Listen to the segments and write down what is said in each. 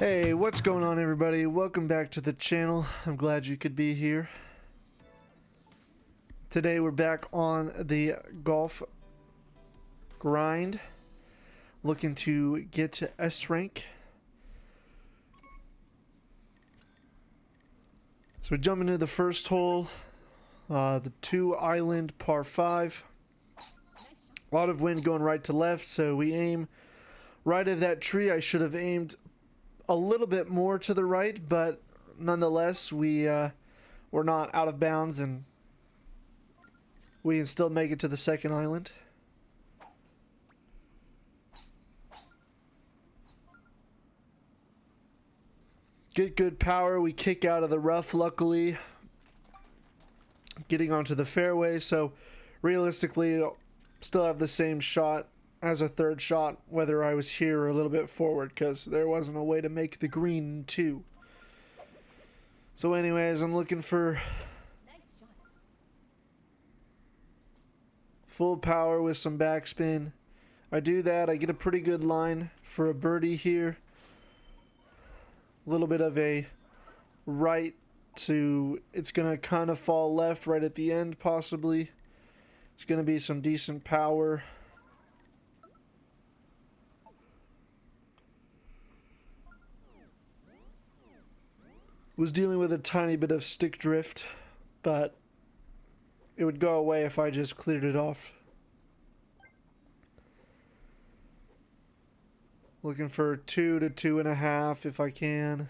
Hey, what's going on, everybody? Welcome back to the channel. I'm glad you could be here. Today we're back on the golf grind, looking to get to S rank. So we jump into the first hole, the 2 island par 5. A lot of wind going right to left, so we aim right of that tree. I should have aimed a little bit more to the right, but nonetheless, we're not out of bounds, and we can still make it to the second island. Get good power. We kick out of the rough, luckily, getting onto the fairway. So realistically, still have the same shot as a third shot, whether I was here or a little bit forward, because there wasn't a way to make the green in 2. So anyways, I'm looking for full power with some backspin. I do that, I get a pretty good line for a birdie here. A little bit of a right to, it's gonna kind of fall left right at the end possibly. It's gonna be some decent power. Was dealing with a tiny bit of stick drift, but it would go away if I just cleared it off. Looking for 2 to 2.5 if I can.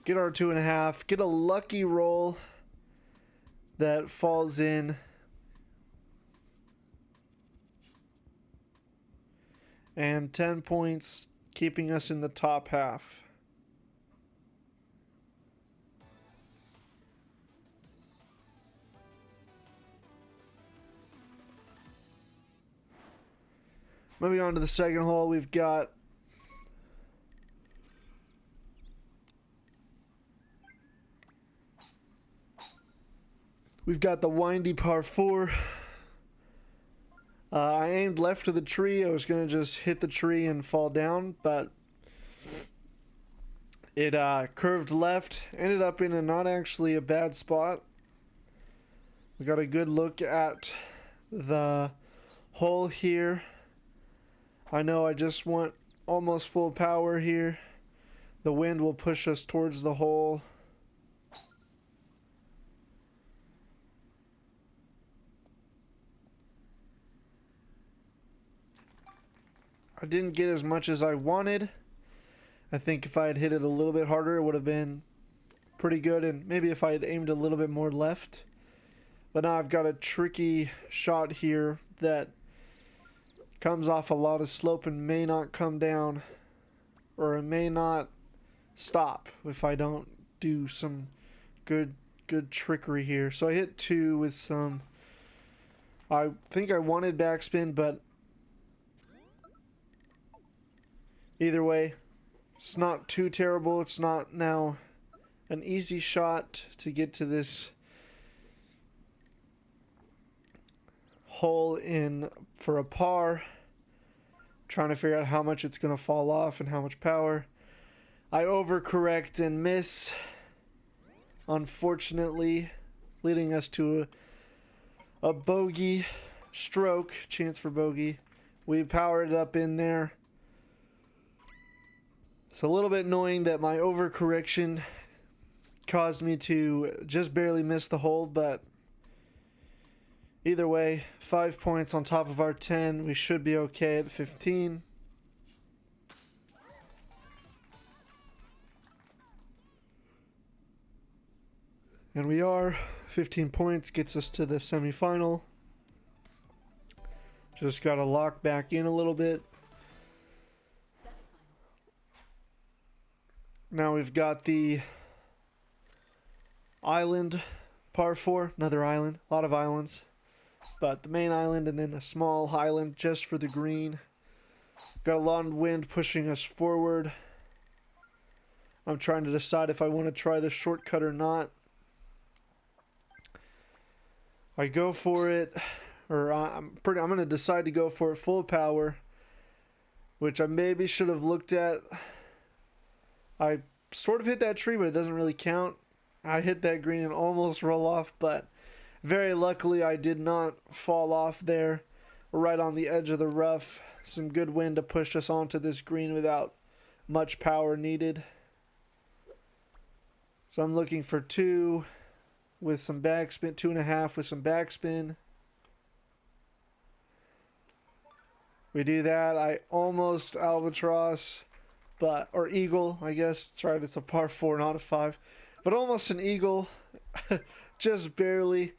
Get our 2.5. Get a lucky roll that falls in. And 10 points, keeping us in the top half. Moving on to the second hole, we've got the windy par 4. I aimed left of the tree. I was going to just hit the tree and fall down, but it curved left. Ended up in a not actually a bad spot. We got a good look at the hole here. I know I just want almost full power here. The wind will push us towards the hole. I didn't get as much as I wanted. I think if I had hit it a little bit harder, it would have been pretty good, and maybe if I had aimed a little bit more left. But now I've got a tricky shot here that comes off a lot of slope and may not come down, or it may not stop if I don't do some good trickery here. So I hit 2 with some, I think I wanted backspin, but either way, it's not too terrible. It's not now an easy shot to get to this hole in for a par. Trying to figure out how much it's going to fall off and how much power. I overcorrect and miss, unfortunately, leading us to a bogey stroke, chance for bogey. We powered it up in there. It's a little bit annoying that my overcorrection caused me to just barely miss the hole, but either way, 5 points on top of our 10. We should be okay at 15. And we are. 15 points gets us to the semifinal. Just got to lock back in a little bit. Now we've got the island par 4, another island, a lot of islands, but the main island and then a small island just for the green. Got a lot of wind pushing us forward. I'm trying to decide if I want to try the shortcut or not. I go for it, or I'm going to decide to go for it full power, which I maybe should have looked at. I sort of hit that tree, but it doesn't really count. I hit that green and almost roll off, but very luckily I did not fall off there. We're right on the edge of the rough. Some good wind to push us onto this green without much power needed. So I'm looking for 2 with some backspin, 2.5 with some backspin. We do that. I almost albatross, but, or eagle, I guess. That's right, it's a par 4, not a 5. But almost an eagle. Just barely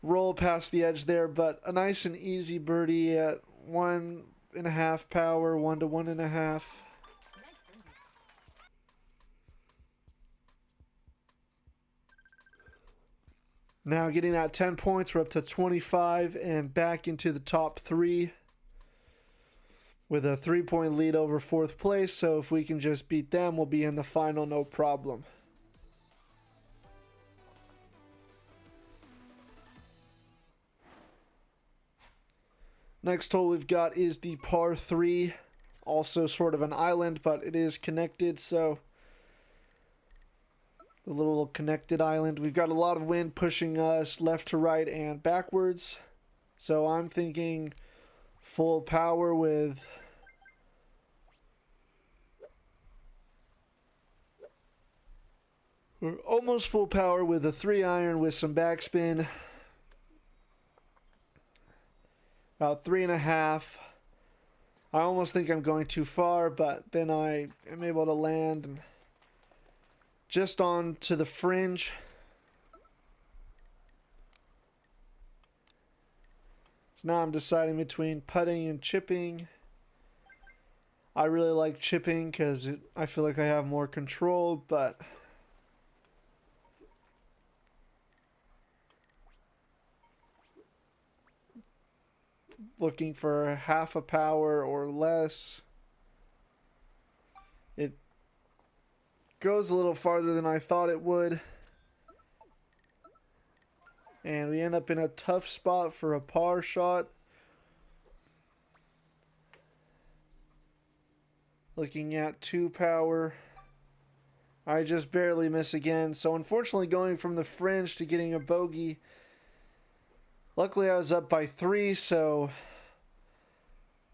roll past the edge there, but a nice and easy birdie at 1.5 power, 1 to 1.5. Now getting that 10 points, we're up to 25 and back into the top 3 with a 3-point lead over 4th place. So if we can just beat them, we'll be in the final, no problem. Next hole we've got is the par 3, also sort of an island, but it is connected, so the little connected island. We've got a lot of wind pushing us left to right and backwards, so I'm thinking full power with or almost full power with a 3-iron with some backspin. About 3.5. I almost think I'm going too far, but then I am able to land and just on to the fringe. So now I'm deciding between putting and chipping. I really like chipping because I feel like I have more control, but looking for half a power or less. It goes a little farther than I thought it would. And we end up in a tough spot for a par shot. Looking at 2 power. I just barely miss again. So unfortunately going from the fringe to getting a bogey. Luckily I was up by 3, so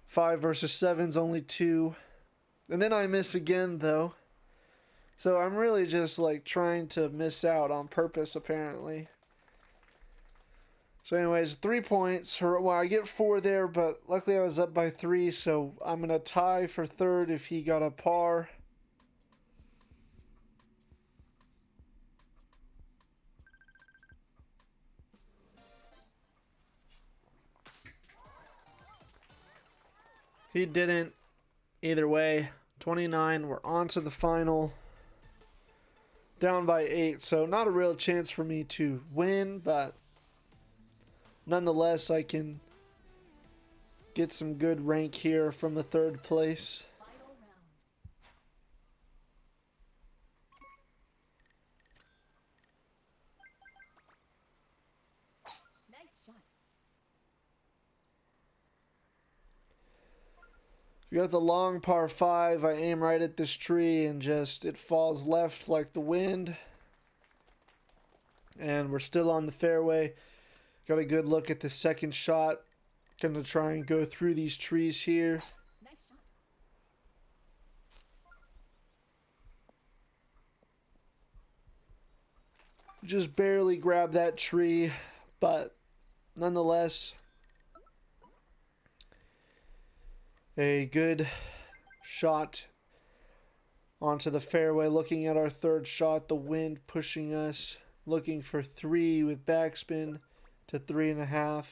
5 versus 7's only 2. And then I miss again though. So I'm really just like trying to miss out on purpose apparently. So anyways, 3 points. Well, I get 4 there, but luckily I was up by 3, so I'm going to tie for 3rd if he got a par. He didn't. Either way, 29. We're on to the final. Down by 8, so not a real chance for me to win, but nonetheless, I can get some good rank here from the 3rd place. We got the long par 5. I aim right at this tree and just it falls left like the wind. And we're still on the fairway. Got a good look at the 2nd shot. Gonna try and go through these trees here. Nice shot. Just barely grab that tree, but nonetheless, a good shot onto the fairway. Looking at our 3rd shot, the wind pushing us. Looking for 3 with backspin to 3.5. Nice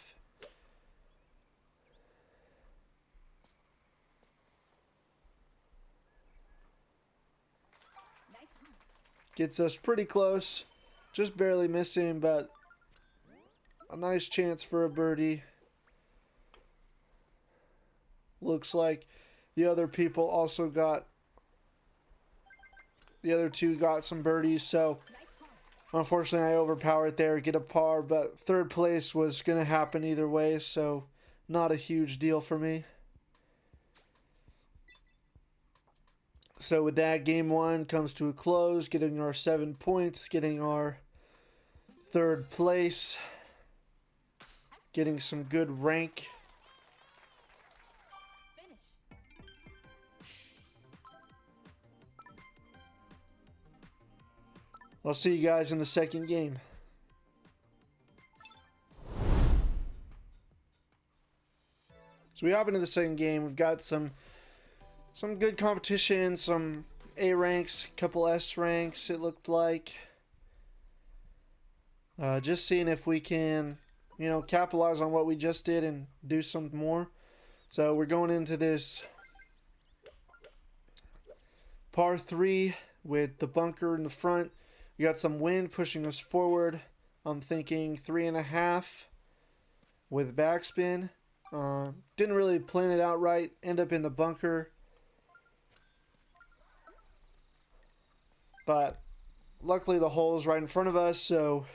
one. Gets us pretty close. Just barely missing, but a nice chance for a birdie. Looks like the other people also got, the other 2 got some birdies, so Nice par. Unfortunately, I overpowered there, get a par, but third place was going to happen either way, so not a huge deal for me. So with that, game one comes to a close, getting our 7 points, getting our third place, getting some good rank. I'll see you guys in the second game. So we hop into the second game. We've got some good competition, some A ranks, a couple S ranks, it looked like. Just seeing if we can, capitalize on what we just did and do some more. So we're going into this par 3 with the bunker in the front. We got some wind pushing us forward. I'm thinking 3.5 with backspin. Didn't really plan it out right. End up in the bunker. But luckily the hole is right in front of us, so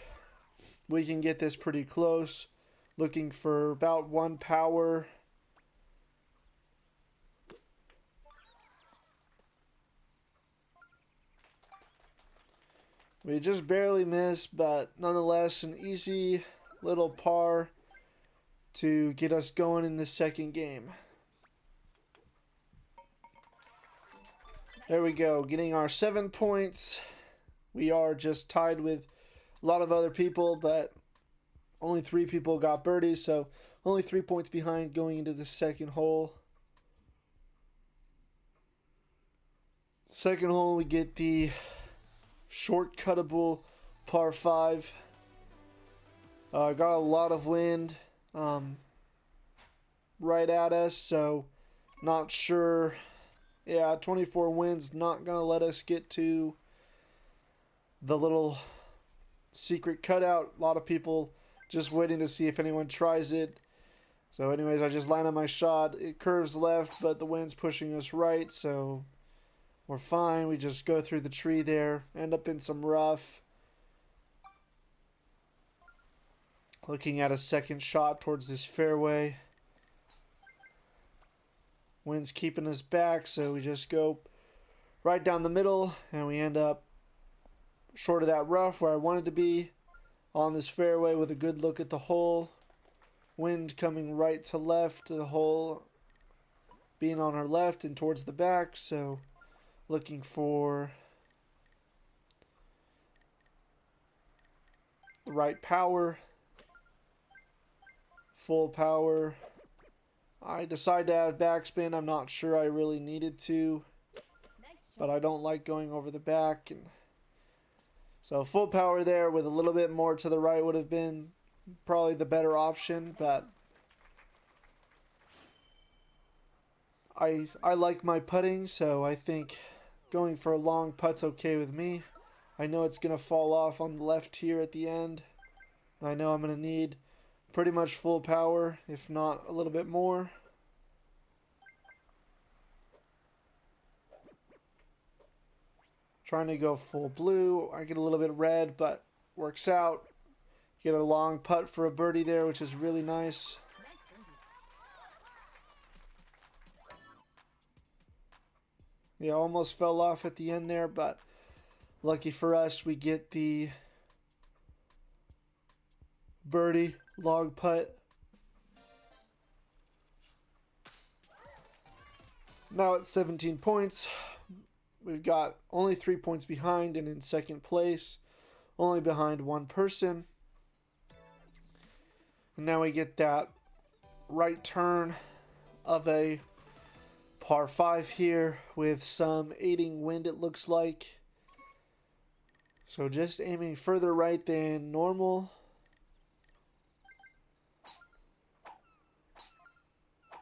we can get this pretty close. Looking for about 1 power. We just barely missed, but nonetheless an easy little par to get us going in the second game. There we go, getting our 7 points. We are just tied with a lot of other people, but only 3 people got birdies, so only 3 points behind going into the second hole. Second hole, we get the shortcuttable par 5. Got a lot of wind right at us, so not sure. Yeah, 24 winds not gonna let us get to the little secret cutout. A lot of people just waiting to see if anyone tries it. So anyways, I just line up my shot. It curves left, but the wind's pushing us right, so we're fine. We just go through the tree there, end up in some rough. Looking at a second shot towards this fairway. Wind's keeping us back, so we just go right down the middle, and we end up short of that rough where I wanted to be on this fairway with a good look at the hole. Wind coming right to left, the hole being on our left and towards the back, so looking for the right power, full power. I decided to add backspin. I'm not sure I really needed to, but I don't like going over the back, and so full power there with a little bit more to the right would have been probably the better option, but I like my putting, so I think going for a long putt's okay with me. I know it's going to fall off on the left here at the end. I know I'm going to need pretty much full power, if not a little bit more. Trying to go full blue. I get a little bit red, but works out. Get a long putt for a birdie there, which is really nice. Yeah, almost fell off at the end there, but lucky for us, we get the birdie log putt. Now at 17 points. We've got only 3 points behind and in second place. Only behind one person. And now we get that right turn of a par 5 here with some aiding wind, it looks like. So just aiming further right than normal.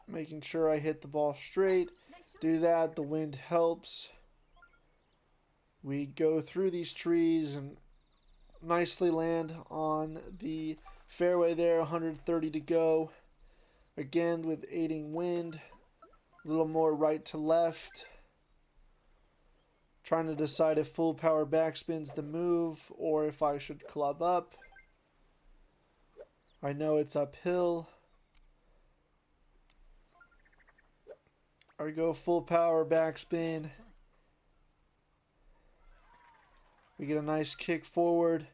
Making sure I hit the ball straight. Do that, the wind helps. We go through these trees and nicely land on the fairway there, 130 to go. Again with aiding wind. A little more right to left. Trying to decide if full power backspin's the move or if I should club up. I know it's uphill. I go full power backspin. We get a nice kick forward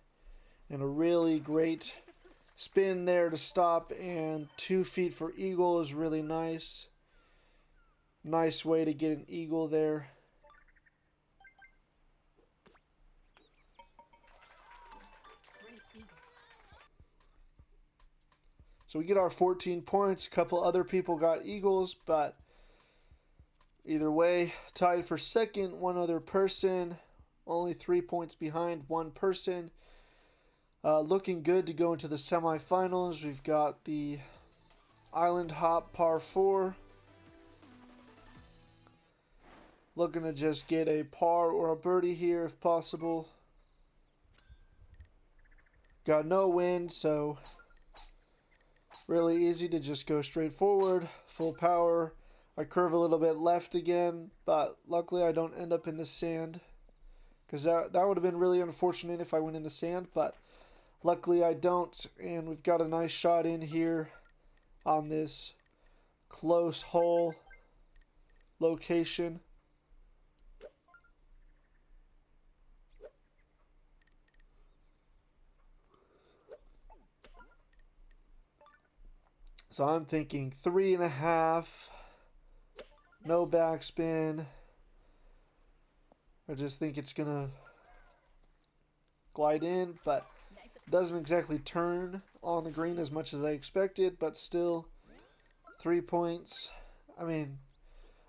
and a really great spin there to stop, and 2 feet for eagle is really nice. Nice way to get an eagle there. So we get our 14 points. A couple other people got eagles, but either way, tied for second. One other person, only 3 points behind one person. Looking good to go into the semifinals. We've got the Island Hop par 4. Looking to just get a par or a birdie here if possible. Got no wind, so really easy to just go straight forward, full power. I curve a little bit left again, but luckily I don't end up in the sand, because that would have been really unfortunate if I went in the sand, but luckily I don't. And we've got a nice shot in here on this close hole location. So I'm thinking 3.5, no backspin. I just think it's gonna glide in, but doesn't exactly turn on the green as much as I expected, but still 3 points. I mean,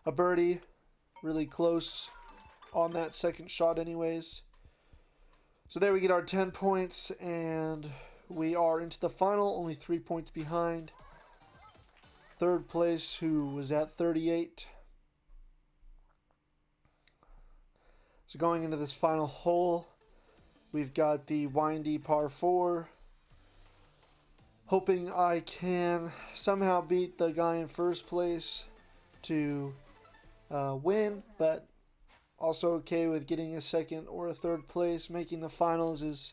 a birdie, really close on that second shot anyways. So there we get our 10 points, and we are into the final, only 3 points behind third place, who was at 38. So going into this final hole, we've got the windy par 4. Hoping I can somehow beat the guy in first place to win, but also okay with getting a second or a third place. Making the finals is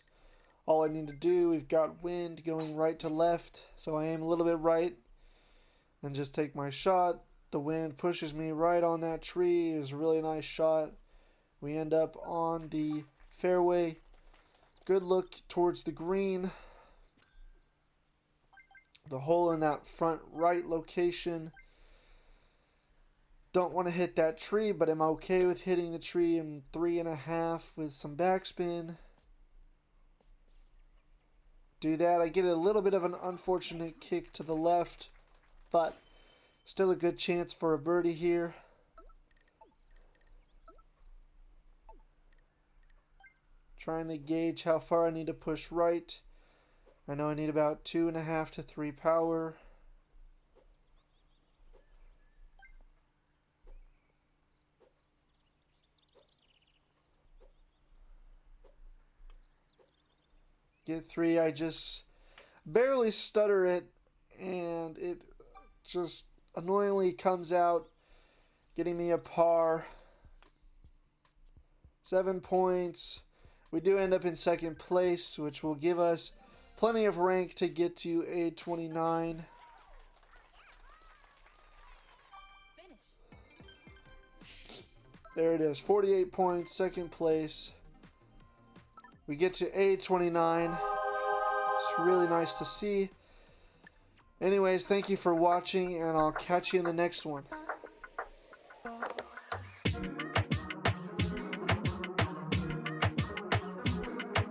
all I need to do. We've got wind going right to left, so I aim a little bit right and just take my shot. The wind pushes me right on that tree. It was a really nice shot. We end up on the fairway. Good look towards the green. The hole in that front right location. Don't want to hit that tree, but I'm okay with hitting the tree in 3.5 with some backspin. Do that. I get a little bit of an unfortunate kick to the left, but still a good chance for a birdie here. Trying to gauge how far I need to push right. I know I need about 2.5 to 3 power. Get 3. I just barely stutter it, and it just annoyingly comes out, getting me a par. 7 points. We do end up in second place, which will give us plenty of rank to get to A29. There it is, 48 points, second place. We get to A29. It's really nice to see. Anyways, thank you for watching, and I'll catch you in the next one.